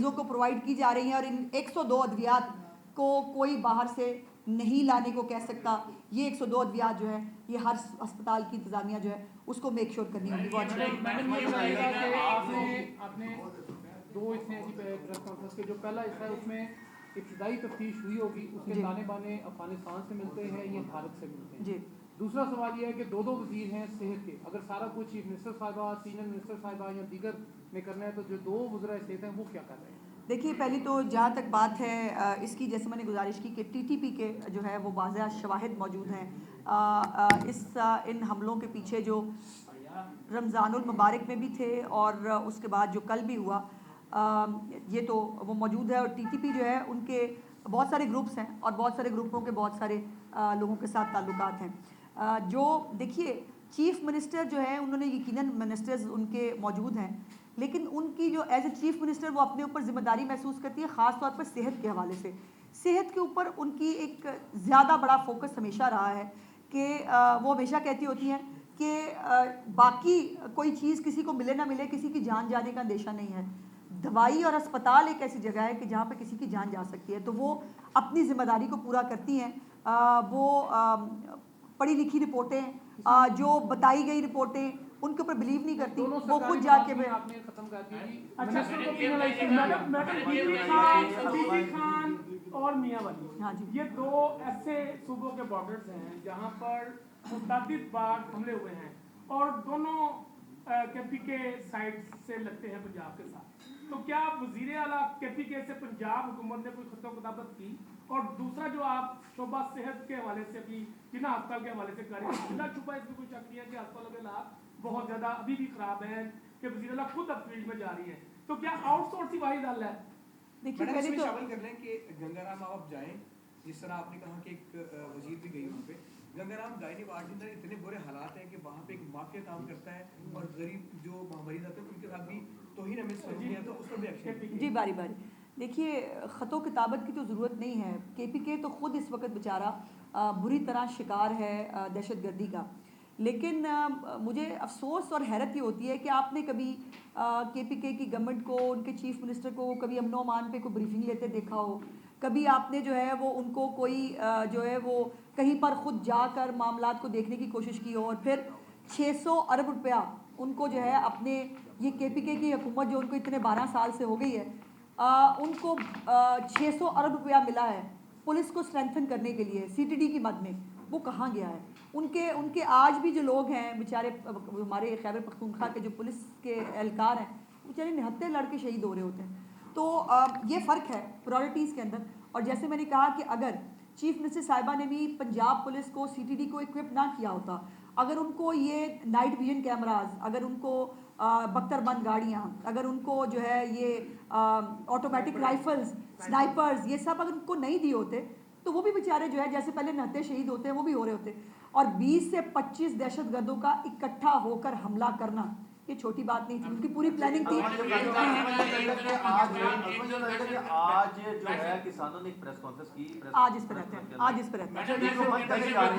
चीज़ों को प्रोवाइड की जा रही हैं और इन 102 अद्वियात को कोई बाहर से नहीं लाने को कह सकता। ये 102 अद्वियात जो है ये हर अस्पताल की इंतजामिया जो है उसको मेक श्योर करनी होगी। वो मैडम ये बताइएगा कि आपने दो इसमें ऐसी प्रेस कॉन्फ्रेंस के जो पहला हिस्सा है उसमें इब्तदाई तफ्तीश हुई होगी, उसके ताने बाने अफगानिस्तान से मिलते हैं या भारत से मिलते हैं। जी। दूसरा सवाल यह है कि दो वजीर हैं सेहत के, अगर सारा कुछ चीफ मिनिस्टर साहिबा, सीनियर मिनिस्टर साहिबा या दीगर में करना है तो जो दो वज़रा सेहत हैं वो क्या कर रहे हैं? देखिए, पहली तो जहाँ तक बात है इसकी, जैसे मैंने गुजारिश की कि टीटीपी के जो है वो वाज़ह शवाहिद मौजूद हैं। इन हमलों के पीछे जो रमज़ानुल मुबारक में भी थे और उसके बाद जो कल भी हुआ, ये तो वो मौजूद है। और टीटीपी जो है उनके बहुत सारे ग्रुप्स हैं और बहुत सारे ग्रुपों के बहुत सारे लोगों के साथ ताल्लुकात हैं। जो देखिए, चीफ़ मिनिस्टर जो है उन्होंने यकीनन मिनिस्टर्स उनके मौजूद हैं, लेकिन उनकी जो एज ए चीफ़ मिनिस्टर वो अपने ऊपर ज़िम्मेदारी महसूस करती है, ख़ास तौर पर सेहत के हवाले से। सेहत के ऊपर उनकी एक ज़्यादा बड़ा फोकस हमेशा रहा है कि वो हमेशा कहती होती हैं कि बाकी कोई चीज़ किसी को मिले ना मिले, किसी की जान जाने का अंदेशा नहीं है। दवाई और अस्पताल एक ऐसी जगह है कि जहाँ पे किसी की जान जा सकती है, तो वो अपनी ज़िम्मेदारी को पूरा करती हैं। वो पढ़ी लिखी रिपोर्टें, जो बताई गई रिपोर्टें, उनके ऊपर बिलीव नहीं करती। वो खुद जाके आपने खत्म कर दी। खान और मियां वाली, हाँ जी, ये दो ऐसे सूबों के बॉर्डर्स हैं जहां पर मुतअद्दिद बार हमले हुए हैं और दोनों केपीके साइड से लगते हैं पंजाब के साथ। तो क्या वजीर आला केपीके से पंजाब हुकूमत ने कोई खतो किताबत की? और दूसरा जो आप शोबा सेहत के हवाले से अभी जिला अस्पताल के हवाले से कर रहे हैं, छुपा इसमें कोई शक नहीं है कि अस्पतालों के हालात बहुत ज़्यादा अभी भी खराब है कि वजीर आला खुद अब फील्ड में जा रही है, तो क्या आउटसोर्स ही वाहिद हल है? देखिए, पहले तो शामिल कर लें कि गंगाराम आप जाएं, जिस तरह आपने कहा कि एक वजीर भी गई वहाँ पे। गंगाराम गायनी वार्ड के अंदर इतने बुरे हालात हैं कि वहाँ पे एक माफिया काम करता है और गरीब जो मरीज आते हैं उनके साथ भी तौहीन हमें समझ है, तो उस पर भी एक्शन। जी, बारी बारी। देखिए, ख़तो किताबत की तो ज़रूरत नहीं है। केपीके तो ख़ुद इस वक्त बेचारा बुरी तरह शिकार है दहशत गर्दी का। लेकिन मुझे अफसोस और हैरत ये होती है कि आपने कभी केपीके की गवर्नमेंट को, उनके चीफ मिनिस्टर को कभी अमन ओ अमान पे कोई ब्रीफिंग लेते देखा हो? कभी आपने जो है वो उनको कोई जो है वो कहीं पर ख़ुद जाकर मामलात को देखने की कोशिश की हो? और फिर 600 अरब रुपया उनको जो है अपने, ये केपीके की हुकूमत जो उनको इतने 12 साल से हो गई है, उनको 600 अरब रुपया मिला है पुलिस को स्ट्रेंथन करने के लिए सीटीडी की मद में। वो कहाँ गया है? उनके आज भी जो लोग हैं बेचारे, हमारे खैबर पख्तूनख्वा के जो पुलिस के एहलकार हैं, बेचारे 79 लड़के शहीद हो रहे होते हैं। तो ये फ़र्क है प्रायोरिटीज़ के अंदर। और जैसे मैंने कहा कि अगर चीफ मिनिस्टर साहिबा ने भी पंजाब पुलिस को सीटीडी को इक्विप ना किया होता, अगर उनको ये नाइट विजन कैमराज, अगर उनको बख्तरबंद गाड़ियाँ, अगर उनको जो है ये ऑटोमेटिक राइफल्स, स्नाइपर्स, ये सब अगर उनको नहीं दिए होते तो वो भी बेचारे जो है जैसे पहले 79 शहीद होते हैं वो भी हो रहे होते। और 20 से 25 दहशतगर्दों का इकट्ठा होकर हमला करना ये छोटी बात नहीं थी, उनकी पूरी प्लानिंग थी। आज जो है किसानों ने एक प्रेस कॉन्फ्रेंस की, आज इस पर रहते हैं, आज इस पर रहते हैं,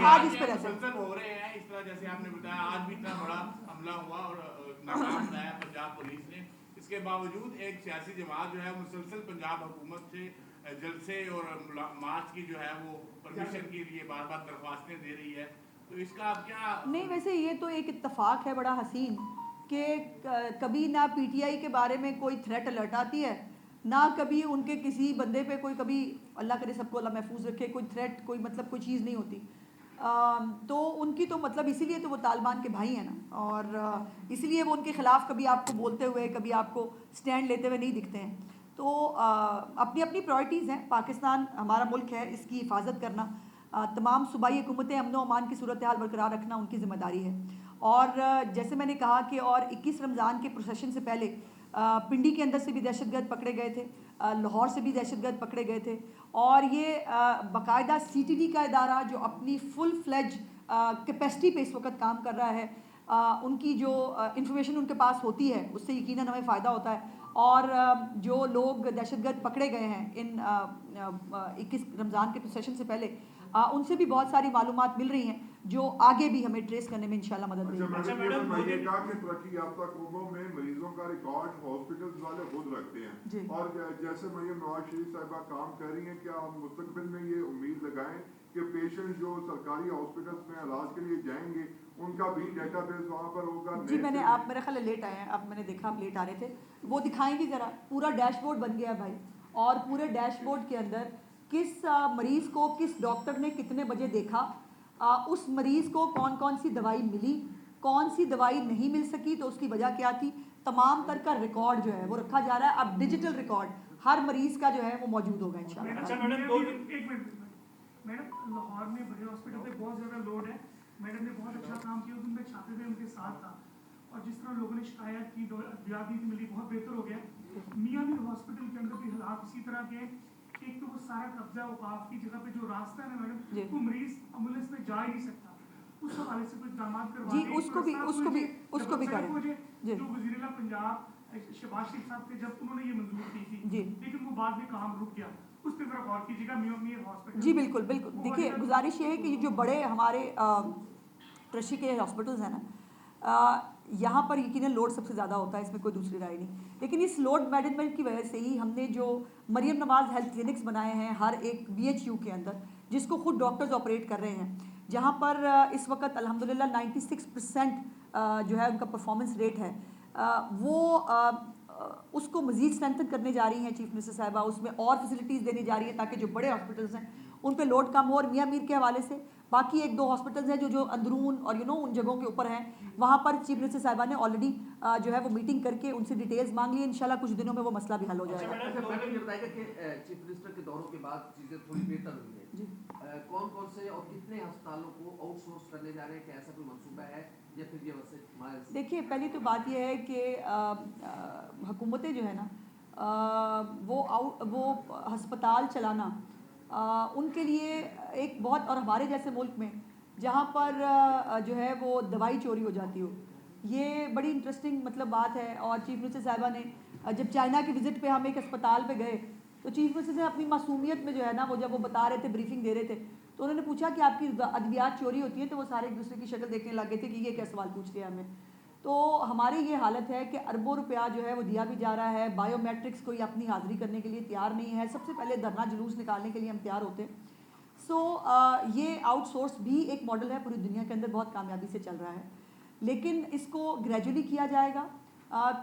आज इस पर रहते हैं हो रहे हैं। इस तरह जैसे आपने बताया आज भी इतना बड़ा हमला हुआ और नाकाम बनाया पंजाब पुलिस ने। इसके बावजूद एक सियासी जमात जो है मुसलसल पंजाब हुकूमत से जलसे और मार्च की जो है वो परमिशन के लिए बार बार दरख्वास्तें दे रही है, तो इसका आप क्या? नहीं, वैसे ये तो एक इत्तेफाक है बड़ा हसीन कि कभी ना पीटीआई के बारे में कोई थ्रेट अलर्ट आती है, ना कभी उनके किसी बंदे पे कोई, कभी अल्लाह करे सबको अल्लाह महफूज रखे, कोई थ्रेट, कोई मतलब कोई चीज़ नहीं होती। तो उनकी तो मतलब इसीलिए तो वो तालिबान के भाई हैं ना, और इसीलिए वो उनके ख़िलाफ़ कभी आपको बोलते हुए, कभी आपको स्टैंड लेते हुए नहीं दिखते हैं। तो अपनी अपनी प्रायोरिटीज़ हैं। पाकिस्तान हमारा मुल्क है, इसकी हिफाजत करना, तमाम सूबाई हुकूमतें अमन व अमान की सूरत हाल बरकरार रखना उनकी ज़िम्मेदारी है। और जैसे मैंने कहा कि और 21 रमज़ान के प्रोसेशन से पहले पिंडी के अंदर से भी दहशतगर्द पकड़े गए थे, लाहौर से भी दहशतगर्द पकड़े गए थे। और ये बाकायदा सीटीडी का इदारा जो अपनी फुल फ्लेज कैपेसिटी पे इस वक्त काम कर रहा है, उनकी जो इंफॉर्मेशन उनके पास होती है उससे यकीनन हमें फ़ायदा होता है। और जो लोग दहशतगर्द पकड़े गए हैं इन 21 रमज़ान के प्रोसेशन से पहले, उनसे भी बहुत सारी मालूमात मिल रही हैं। जो आगे भी हमें ट्रेस करने में इंशाल्लाह मदद देगी। अच्छा मैडम, ये कहा कि तरक्की याफ्ता कौमों में मरीजों का रिकॉर्ड हॉस्पिटल्स वाले खुद रखते हैं, और जैसे मरियम नवाज शरीफ साहिबा काम कर रही हैं, क्या हम मुस्तकबिल में ये उम्मीद लगाएं कि पेशेंट जो सरकारी हॉस्पिटल्स में इलाज के लिए जाएंगे उनका भी डेटाबेस वहाँ पर होगा? जी मैंने, आप मेरे ख्याल लेट आए हैं, अब मैंने देखा आप लेट आ रहे थे, वो दिखाएंगे ज़रा, पूरा डैशबोर्ड बन गया भाई, और पूरे डैशबोर्ड के अंदर किस मरीज़ को किस डॉक्टर ने कितने बजे देखा, उस मरीज़ को कौन कौन सी दवाई मिली, कौन सी दवाई नहीं मिल सकी तो उसकी वजह क्या थी, तमाम तर का रिकॉर्ड जो है वो रखा जा रहा है। अब डिजिटल रिकॉर्ड हर मरीज़ का जो है वो मौजूद होगा इंशाल्लाह। अच्छा मैडम, एक मिनट मैडम, लाहौर में बड़े हॉस्पिटल पे बहुत ज़्यादा लोड है, मैडम ने बहुत अच्छा काम किया, उस दिन मैं छात्र थे उनके साथ था, और जिस तरह लोगों ने शिकायत की, दियादी की मिली, बहुत बेहतर हो गया। मियाँ मीर हॉस्पिटल के अंदर भी हालात इसी तरह के, एक तो वो सारा कब्जा औकाफ की जगह पे जो रास्ता है ना मैडम, वो मरीज एम्बुलेंस में जा ही नहीं सकता, उस हवाले से कुछ दामाद करवा जी, उसको भी करें। जो वज़ीर-ए-आला पंजाब शहबाज शरीफ साहब थे, जब उन्होंने ये मंजूर की थी, लेकिन वो बाद में काम रुक गया, उस पर ज़रा गौर कीजिएगा। मीर हॉस्पिटल, जी बिल्कुल बिल्कुल, देखिए गुजारिश ये है कि जो बड़े हमारे ट्रस्टी के हॉस्पिटल्स हैं ना, यहाँ पर यकीनन लोड सबसे ज़्यादा होता है, इसमें कोई दूसरी राय नहीं, लेकिन इस लोड मैनेजमेंट की वजह से ही हमने जो मरियम नवाज़ हेल्थ क्लिनिक्स बनाए हैं हर एक BHU के अंदर, जिसको खुद डॉक्टर्स ऑपरेट कर रहे हैं, जहाँ पर इस वक्त अल्हम्दुलिल्लाह 96% जो है उनका परफॉर्मेंस रेट है, वो उसको मज़ीद स्ट्रेंथन करने जा रही हैं चीफ मिनिस्टर साहिबा, उसमें और फैसिलिटीज़ देने जा रही है ताकि जो बड़े हॉस्पिटल्स हैं उन पे लोड कम हो। और मियाँ मीर के हवाले से बाकी 1-2 हॉस्पिटल्स हैं जो अंदरून और उन जगहों के ऊपर हैं, वहाँ पर चीफ मिनिस्टर साहिबा ने ऑलरेडी जो है वो मीटिंग करके उनसे डिटेल्स मांग ली, इंशाल्लाह कुछ दिनों में वो मसला भी हल हो जाएगा। मैडम ये बताएगा कि चीफ मिनिस्टर के दौरों के बाद चीज़ें थोड़ी बेहतर हुई है जी, कौन कौन से और कितने अस्पतालों को आउटसोर्स करने जा रहे हैं, क्या ऐसा कोई मंसूबा है या फिर ये वैसे? देखिए पहली तो बात यह है कि हुकूमतें जो है ना, वो अस्पताल चलाना उनके लिए एक बहुत, और हमारे जैसे मुल्क में जहाँ पर जो है वो दवाई चोरी हो जाती हो, ये बड़ी इंटरेस्टिंग मतलब बात है। और चीफ मिनिस्टर साहिबा ने जब चाइना की विज़िट पे हम एक अस्पताल पे गए तो चीफ मिनिस्टर से अपनी मासूमियत में जो है ना, वो जब वो बता रहे थे, ब्रीफिंग दे रहे थे, तो उन्होंने पूछा कि आपकी अद्वियात चोरी होती है, तो वो सारे एक दूसरे की शक्ल देखने लगे थे कि ये क्या सवाल पूछ लिया हमें। तो हमारी ये हालत है कि अरबों रुपया जो है वो दिया भी जा रहा है, बायोमेट्रिक्स कोई अपनी हाज़िरी करने के लिए तैयार नहीं है, सबसे पहले धरना जुलूस निकालने के लिए हम तैयार होते हैं। सो ये आउटसोर्स भी एक मॉडल है, पूरी दुनिया के अंदर बहुत कामयाबी से चल रहा है, लेकिन इसको ग्रेजुअली किया जाएगा,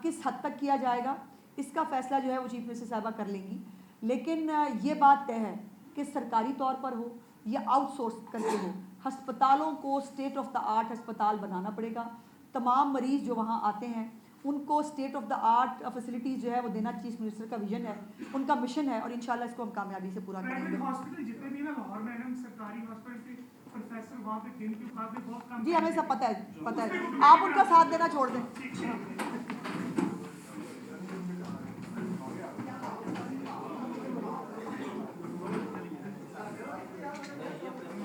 किस हद तक किया जाएगा इसका फ़ैसला जो है वो चीफ मिनिस्टर साहिबा कर लेंगी। लेकिन ये बात तय है कि सरकारी तौर पर हो या आउटसोर्स करके हो, अस्पतालों को स्टेट ऑफ द आर्ट अस्पताल बनाना पड़ेगा। तमाम मरीज़ जो वहाँ आते हैं उनको state of the art facilities जो है वो देना चीफ मिनिस्टर का विजन है, उनका मिशन है, और इंशाल्लाह इसको हम कामयाबी से पूरा करेंगे। हॉस्पिटल जितने भी ना लाहौर में हम सरकारी हॉस्पिटल के प्रोफेसर वहाँ पे दिन के मुकाबले बहुत कम, जी हमें सब पता है, आप उनका साथ देना छोड़ दें।